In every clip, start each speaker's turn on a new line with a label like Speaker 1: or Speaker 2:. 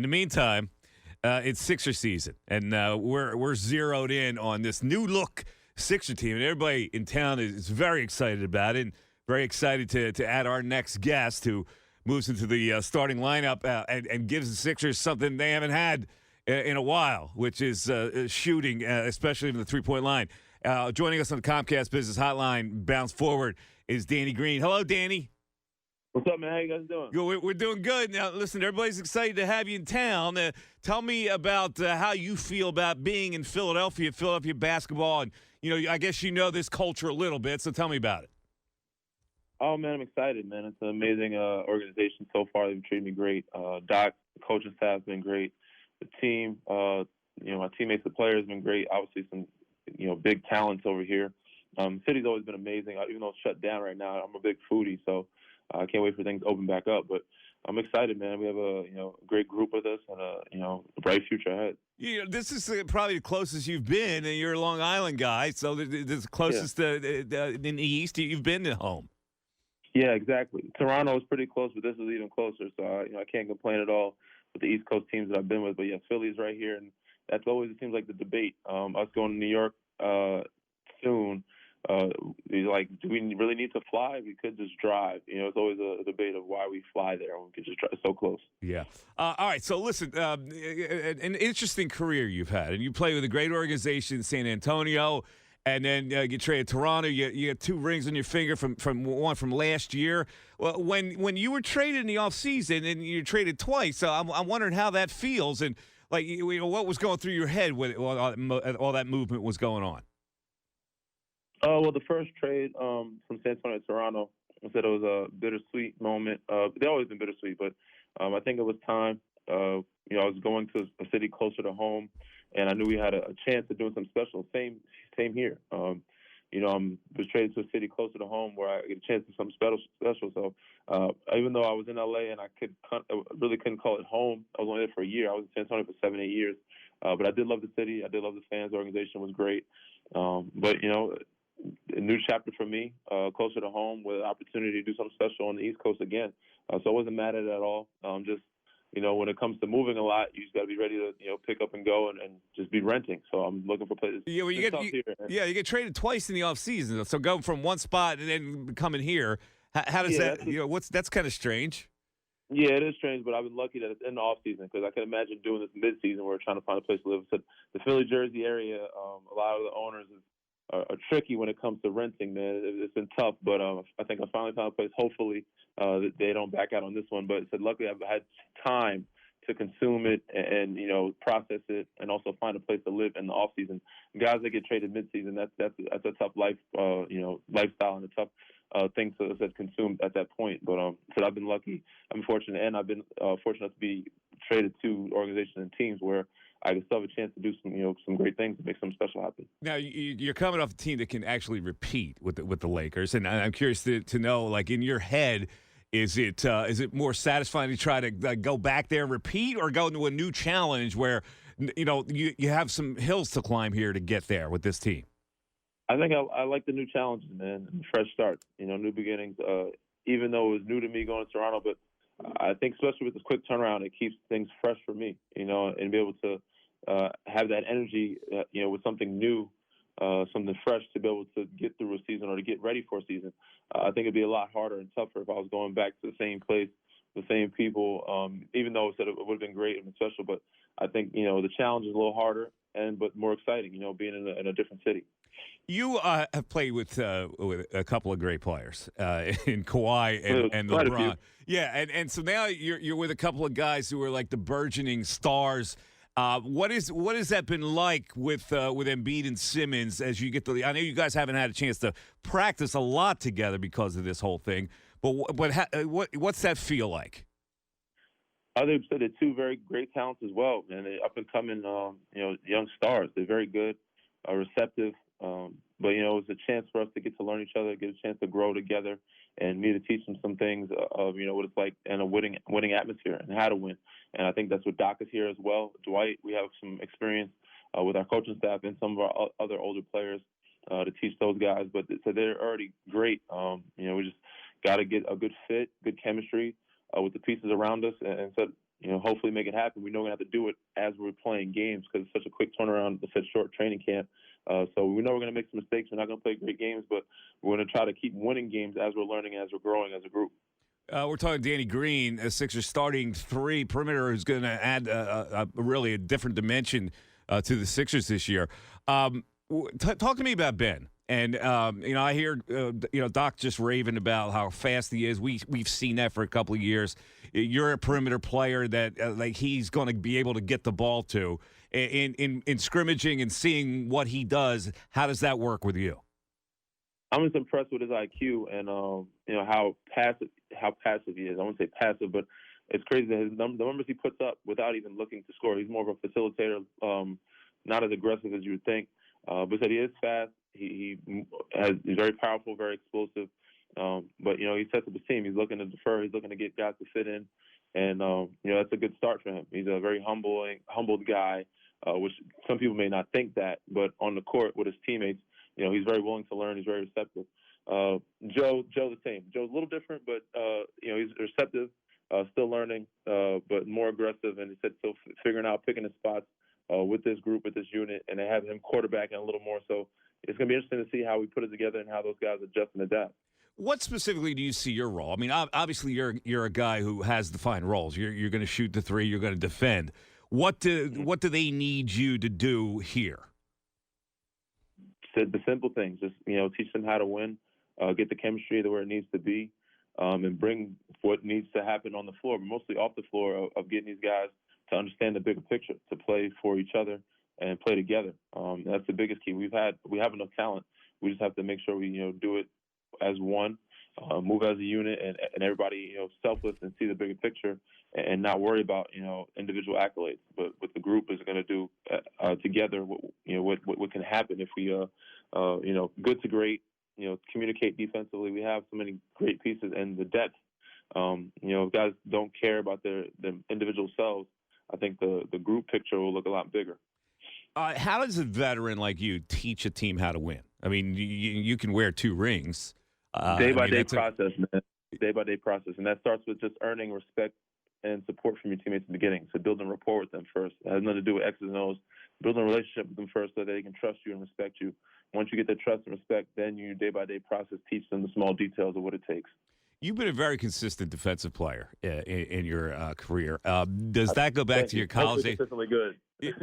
Speaker 1: the meantime, it's Sixer season, and we're zeroed in on this new look Sixer team, and everybody in town is very excited about it, and very excited to add our next guest who moves into the starting lineup and gives the Sixers something they haven't had in a while, which is shooting, especially in the three-point line. Joining us on the Comcast Business Hotline, bounce forward, is Danny Green. Hello, Danny.
Speaker 2: What's up, man? How you guys doing?
Speaker 1: We're doing good. Now, listen, everybody's excited to have you in town. Tell me about how you feel about being in Philadelphia basketball. And, I guess you know this culture a little bit, so tell me about it.
Speaker 2: Oh, man, I'm excited, man. It's an amazing organization so far. They've treated me great. Doc, the coaching staff has been great. The team, my teammates, the players have been great. Obviously, some, big talents over here. City's always been amazing. Even though it's shut down right now, I'm a big foodie, so I can't wait for things to open back up. But I'm excited, man. We have a great group with us and a bright future ahead.
Speaker 1: This is probably the closest you've been, and you're a Long Island guy, so this is the closest in the East you've been to home.
Speaker 2: Yeah, exactly. Toronto is pretty close, but this is even closer. So I can't complain at all with the East Coast teams that I've been with. But yeah, Philly's right here, and that's always, it seems like, the debate. Us going to New York soon. Do we really need to fly? We could just drive. It's always a debate of why we fly there when we could just drive so close.
Speaker 1: Yeah. All right. So listen, an interesting career you've had, and you play with a great organization in San Antonio, and then you traded Toronto. You get 2 rings on your finger from one from last year. Well, when you were traded in the offseason and you traded twice, so I'm wondering how that feels, and what was going through your head when all that movement was going on.
Speaker 2: Well, the first trade from San Antonio to Toronto, I said it was a bittersweet moment. They've always been bittersweet, but I think it was time. I was going to a city closer to home, and I knew we had a chance of doing something special. Same here. I was traded to a city closer to home where I get a chance to do something special. So even though I was in LA and I really couldn't call it home, I was only there for a year. I was in San Antonio for 7-8 years, but I did love the city. I did love the fans. The organization was great. But a new chapter for me, closer to home, with an opportunity to do something special on the East Coast again. So I wasn't mad at it at all. When it comes to moving a lot, you just got to be ready to, pick up and go and just be renting. So I'm looking for places.
Speaker 1: Yeah, well, you get traded twice in the offseason. So go from one spot and then coming here. How does that? That's kind of strange.
Speaker 2: Yeah, it is strange, but I've been lucky that it's in the off season, because I can imagine doing this mid-season where we're trying to find a place to live. So the Philly, Jersey area, a lot of the owners are tricky when it comes to renting, man. It's been tough, but I think I finally found a place. Hopefully, that they don't back out on this one. But luckily, I've had time to consume it and process it, and also find a place to live in the off season. Guys that get traded mid-season, that's a tough lifestyle and a tough thing to consume at that point. But so I've been lucky. I'm fortunate, and I've been fortunate to be traded to organizations and teams where I can still have a chance to do some great things to make something special happen.
Speaker 1: Now, you're coming off a team that can actually repeat with the Lakers, and I'm curious to know, like, in your head, is it more satisfying to try to go back there and repeat, or go into a new challenge where you have some hills to climb here to get there with this team?
Speaker 2: I think I like the new challenges, man, and fresh starts. New beginnings. Even though it was new to me going to Toronto, but I think especially with this quick turnaround, it keeps things fresh for me. And be able to have that energy, with something new, something fresh, to be able to get through a season or to get ready for a season. I think it'd be a lot harder and tougher if I was going back to the same place, the same people. Even though it would have been great and special, but I think the challenge is a little harder but more exciting. Being in a different city.
Speaker 1: You have played with a couple of great players in Kawhi and LeBron. Yeah, and so now you're with a couple of guys who are like the burgeoning stars. What has that been like with Embiid and Simmons as you get I know you guys haven't had a chance to practice a lot together because of this whole thing, but what's that feel like?
Speaker 2: They're 2 very great talents as well, and they're up and coming, young stars. They're very good, receptive. But it's a chance for us to get to learn each other, get a chance to grow together, and me to teach them some things of what it's like in a winning atmosphere and how to win. And I think that's what Doc is here as well. Dwight, we have some experience with our coaching staff and some of our other older players to teach those guys. But so they're already great. We just got to get a good fit, good chemistry with the pieces around us, and so hopefully make it happen. We know we have to do it as we're playing games because it's such a quick turnaround. It's such a short training camp. So we know we're going to make some mistakes. We're not going to play great games, but we're going to try to keep winning games as we're learning, as we're growing as a group.
Speaker 1: We're talking Danny Green, a Sixers starting three perimeter, who's going to add really a different dimension to the Sixers this year. Talk to me about Ben. And I hear Doc just raving about how fast he is. We've seen that for a couple of years. You're a perimeter player that like he's going to be able to get the ball to in scrimmaging and seeing what he does. How does that work with you?
Speaker 2: I'm just impressed with his IQ and how passive he is. I won't say passive, but it's crazy that the numbers he puts up without even looking to score. He's more of a facilitator, not as aggressive as you would think. But said he is fast. He's very powerful, very explosive. But he sets up his team. He's looking to defer. He's looking to get guys to fit in, and that's a good start for him. He's a very humbled guy, which some people may not think that, but on the court with his teammates, he's very willing to learn. He's very receptive. Joe the same. Joe's a little different, but he's receptive, still learning, but more aggressive, and he said still figuring out, picking his spots with this group, with this unit, and they have him quarterbacking a little more. So it's going to be interesting to see how we put it together and how those guys adjust and adapt. What
Speaker 1: specifically do you see your role? I mean, obviously you're a guy who has defined roles. You're going to shoot the three. You're going to defend. What do they need you to do here?
Speaker 2: The simple things. Just teach them how to win, get the chemistry to where it needs to be, and bring what needs to happen on the floor, but mostly off the floor, of getting these guys to understand the bigger picture, to play for each other and play together. That's the biggest key. We have enough talent. We just have to make sure we do it as one, move as a unit, and everybody selfless and see the bigger picture and not worry about individual accolades. But what the group is going to do together, what can happen if we good to great, communicate defensively. We have so many great pieces and the depth. If guys don't care about their individual selves, I think the group picture will look a lot bigger.
Speaker 1: How does a veteran like you teach a team how to win? I mean, you can wear 2 rings.
Speaker 2: Day-by-day process, man. Day-by-day process. And that starts with just earning respect and support from your teammates in the beginning. So building rapport with them first. It has nothing to do with X's and O's. Building a relationship with them first so that they can trust you and respect you. Once you get that trust and respect, then your day-by-day process teach them the small details of what it takes.
Speaker 1: You've been a very consistent defensive player in your career. Does that go back to your college days?
Speaker 2: Consistently good.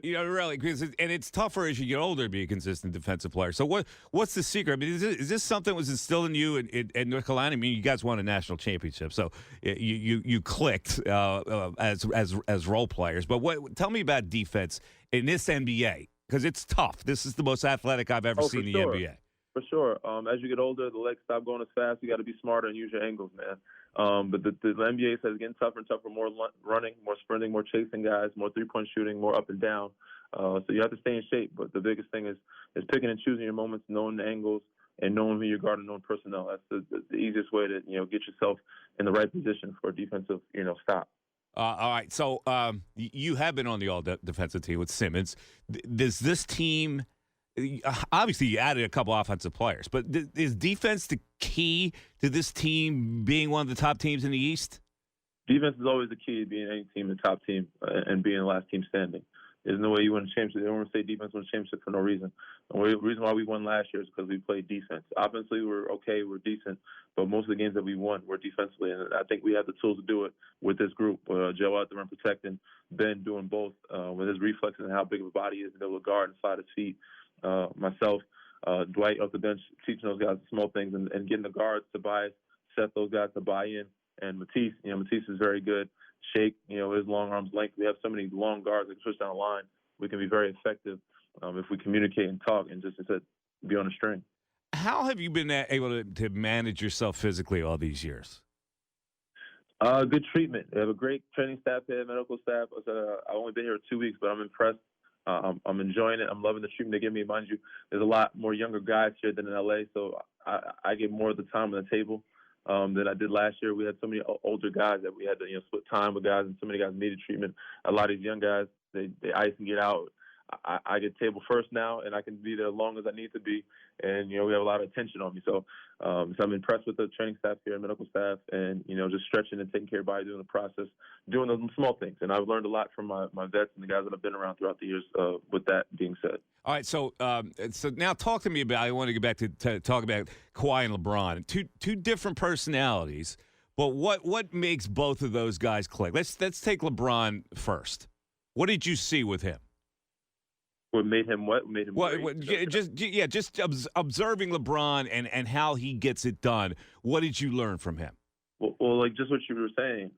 Speaker 1: Really, and it's tougher as you get older to be a consistent defensive player. So what's the secret? I mean, is this something that was instilled in you in North Carolina? I mean, you guys won a national championship, so you clicked as role players. But tell me about defense in this NBA, because it's tough. This is the most athletic I've ever seen in the NBA.
Speaker 2: For sure. As you get older, the legs stop going as fast. You got to be smarter and use your angles, man. But the NBA says it's getting tougher and tougher, more running, more sprinting, more chasing guys, more three-point shooting, more up and down. So you have to stay in shape. But the biggest thing is picking and choosing your moments, knowing the angles, and knowing who you're guarding, knowing personnel. That's the easiest way to get yourself in the right position for a defensive stop.
Speaker 1: All right. So you have been on the all-defensive team with Simmons. Does this team – obviously, you added a couple offensive players, but is defense the key to this team being one of the top teams in the East?
Speaker 2: Defense is always the key to being any team, the top team, and being the last team standing. There's no way you win a championship. They don't want to say defense wins a championship for no reason. The reason why we won last year is because we played defense. Offensively, we're okay, we're decent, but most of the games that we won were defensively, and I think we have the tools to do it with this group. Joe out there and protecting, Ben doing both with his reflexes and how big of a body he is, and able to guard and slide his feet. Myself, Dwight off the bench, teaching those guys the small things and getting the guards to buy, set those guys to buy in. And Matisse, Matisse is very good. Shake, his long arms length. We have so many long guards that can switch down the line. We can be very effective if we communicate and talk and just be on a string.
Speaker 1: How have you been able to manage yourself physically all these years?
Speaker 2: Good treatment. We have a great training staff here, medical staff. I've only been here 2 weeks, but I'm impressed. I'm enjoying it. I'm loving the treatment they give me. Mind you, there's a lot more younger guys here than in LA, so I get more of the time on the table than I did last year. We had so many older guys that we had to split time with guys, and so many guys needed treatment. A lot of these young guys, they ice and get out. I get table first now, and I can be there as long as I need to be. And we have a lot of attention on me. So I'm impressed with the training staff here and medical staff, and just stretching and taking care of body, doing the process, doing the small things. And I've learned a lot from my vets and the guys that I've been around throughout the years. With that being said,
Speaker 1: all right. So now talk to me about. I want to get back to talk about Kawhi and LeBron. Two different personalities, but what makes both of those guys click? Let's take LeBron first. What did you see with him?
Speaker 2: What made him what? Made him
Speaker 1: just observing LeBron and how he gets it done. What did you learn from him?
Speaker 2: Well, like just what you were saying,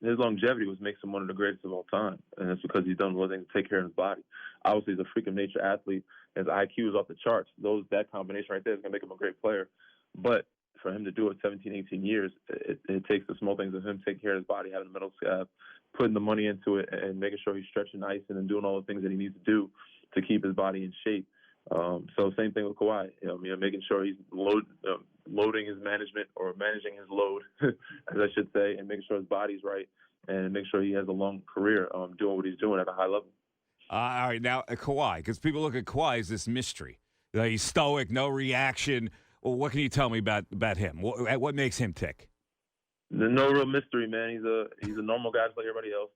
Speaker 2: his longevity makes him one of the greatest of all time, and it's because he's done a lot of things to take care of his body. Obviously, he's a freak of nature athlete. His IQ is off the charts. That combination right there is going to make him a great player. But for him to do it 17, 18 years, it takes the small things of him taking care of his body, having the mental staff, putting the money into it, and making sure he's stretching, icing, and doing all the things that he needs to do to keep his body in shape. So same thing with Kawhi. Making sure he's loading his management, or managing his load, as I should say, and making sure his body's right, and make sure he has a long career doing what he's doing at a high level.
Speaker 1: All right, now Kawhi, because people look at Kawhi as this mystery. He's stoic, no reaction. Well, what can you tell me about him? What makes him tick?
Speaker 2: There's no real mystery, man. He's a normal guy just like everybody else,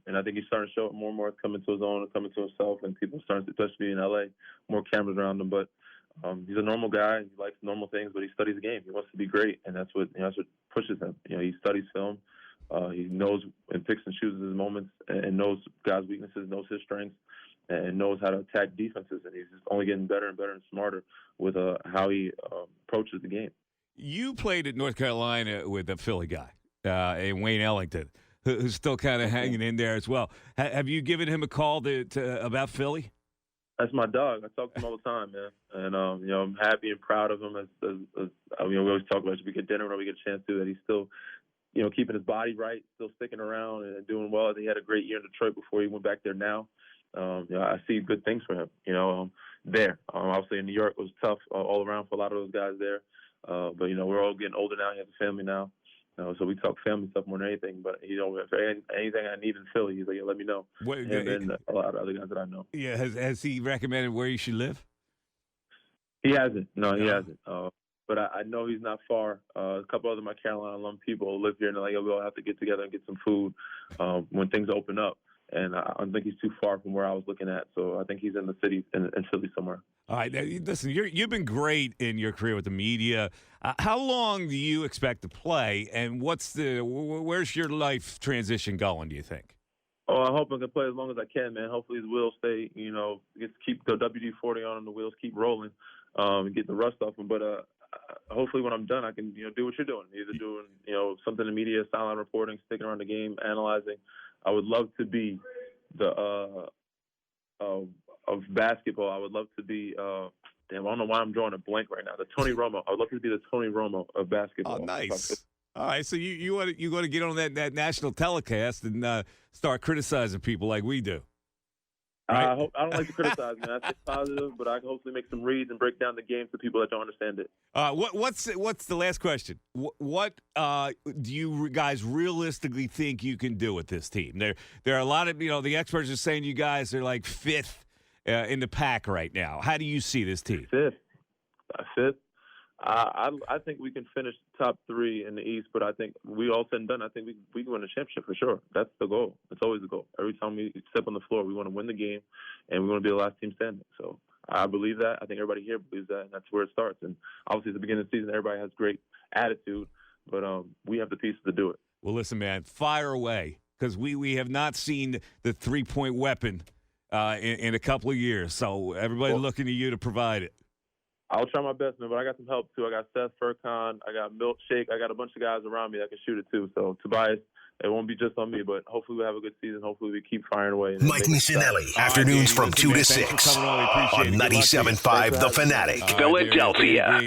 Speaker 2: and I think he's starting to show it more and more, coming to his own and coming to himself, and people are starting to, especially in LA, more cameras around him. But he's a normal guy. He likes normal things, but he studies the game. He wants to be great, and that's what pushes him. He studies film. He knows and picks and chooses his moments, and knows guys' weaknesses, knows his strengths, and knows how to attack defenses. And he's just only getting better and better and smarter with how he approaches the game.
Speaker 1: You played at North Carolina with a Philly guy, and Wayne Ellington, who's still kind of hanging in there as well. Have you given him a call about Philly?
Speaker 2: That's my dog. I talk to him all the time, man. And I'm happy and proud of him. As we always talk about, if we get dinner whenever we get a chance to, that he's still, keeping his body right, still sticking around and doing well. He had a great year in Detroit before he went back there. Now, I see good things for him. There. Obviously in New York it was tough all around for a lot of those guys there. But we're all getting older now. He has a family now, so we talk family stuff more than anything. But if anything I need in Philly, he's like, let me know. And a lot of other guys that I know.
Speaker 1: Yeah, has he recommended where you should live?
Speaker 2: He hasn't. No, he hasn't. But I know he's not far. A couple other my Carolina alum people live here, and they're like, we'll have to get together and get some food when things open up. And I don't think he's too far from where I was looking at. So I think he's in the city, in Philly somewhere.
Speaker 1: All right. Now, listen, you've been great in your career with the media. How long do you expect to play, and where's your life transition going, do you think?
Speaker 2: Oh, I hope I can play as long as I can, man. Hopefully the wheels stay, keep the WD-40 on and the wheels keep rolling and get the rust off them. But hopefully when I'm done, I can, do what you're doing. Either doing, something in media, sideline reporting, sticking around the game, analyzing. I would love to be of basketball. I would love to be I don't know why I'm drawing a blank right now. The Tony Romo. I would love to be the Tony Romo of basketball.
Speaker 1: Oh, nice. All right, so you want to get on that national telecast and start criticizing people like we do. Right?
Speaker 2: I don't like to criticize, man. I say positive, but I can hopefully make some reads and break down the game to people that don't understand it.
Speaker 1: What's the last question? What do you guys realistically think you can do with this team? There are a lot of the experts are saying you guys are like fifth in the pack right now. How do you see this team?
Speaker 2: Fifth. I think we can finish top three in the East, but I think we all said and done, I think we can win the championship for sure. That's the goal. It's always the goal. Every time we step on the floor, we want to win the game, and we want to be the last team standing. So I believe that. I think everybody here believes that, and that's where it starts. And obviously, at the beginning of the season, everybody has great attitude, but we have the pieces to do it.
Speaker 1: Well, listen, man, fire away, because we have not seen the three-point weapon in a couple of years. So everybody's looking to you to provide it.
Speaker 2: I'll try my best, man, but I got some help, too. I got Seth Furkan, I got Milkshake, I got a bunch of guys around me that can shoot it, too. So, Tobias, it won't be just on me, but hopefully we'll have a good season. Hopefully we keep firing away.
Speaker 3: Mike Missinelli, afternoons from 2 to 6 on 97.5 The Fanatic, Philadelphia.